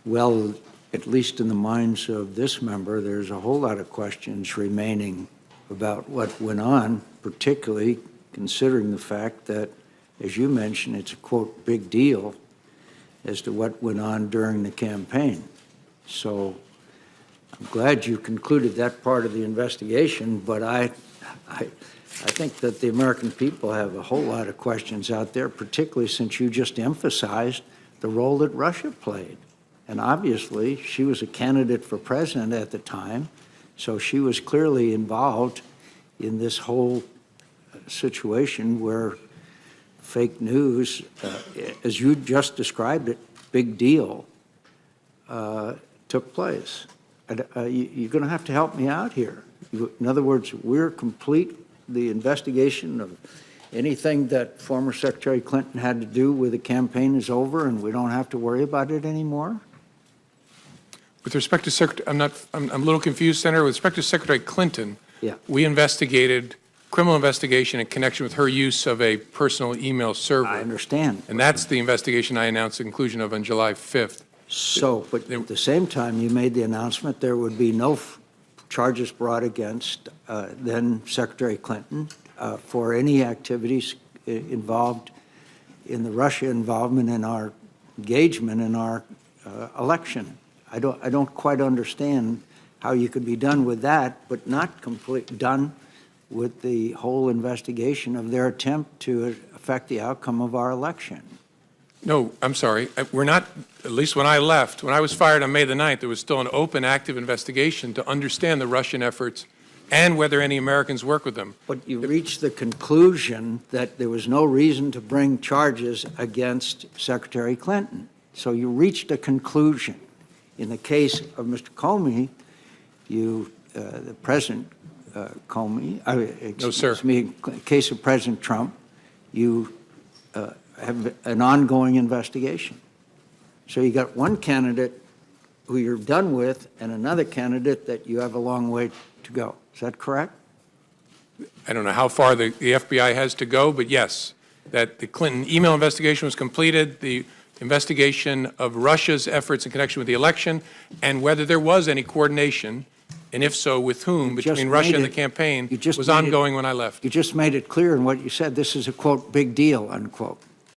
Well, at least in the minds of this member, there's a whole lot of questions remaining about what went on, particularly considering the fact that, as you mentioned, it's a, quote, big deal as to what went on during the campaign. So I'm glad you concluded that part of the investigation, but I think that the American people have a whole lot of questions out there, particularly since you just emphasized the role that Russia played. And obviously, she was a candidate for president at the time, so she was clearly involved in this whole situation where fake news, as you just described it, big deal, took place. You're going to have to help me out here. In other words, we're complete the investigation of anything that former Secretary Clinton had to do with the campaign is over and we don't have to worry about it anymore? With respect to Secretary, I'm a little confused, Senator. With respect to Secretary Clinton, yeah, we investigated criminal investigation in connection with her use of a personal email server. I understand. And that's the investigation I announced the conclusion of on July 5th. So, but at the same time, you made the announcement there would be no charges brought against then Secretary Clinton for any activities involved in the Russia involvement in our engagement in our election. I don't quite understand how you could be done with that, but not done with the whole investigation of their attempt to affect the outcome of our election. No, I'm sorry. We're not, at least when I left, when I was fired on May the 9th, there was still an open, active investigation to understand the Russian efforts and whether any Americans work with them. But you reached the conclusion that there was no reason to bring charges against Secretary Clinton. So you reached a conclusion. In the case of Mr. Comey, the President Comey, no, sir. Me, in the case of President Trump, you have an ongoing investigation. So you got one candidate who you're done with and another candidate that you have a long way to go. Is that correct? I don't know how far the FBI has to go, but yes, that the Clinton email investigation was completed, the investigation of Russia's efforts in connection with the election, and whether there was any coordination, and if so, with whom, between Russia and the campaign, was ongoing when I left. You just made it clear in what you said. This is a, quote, big deal, unquote.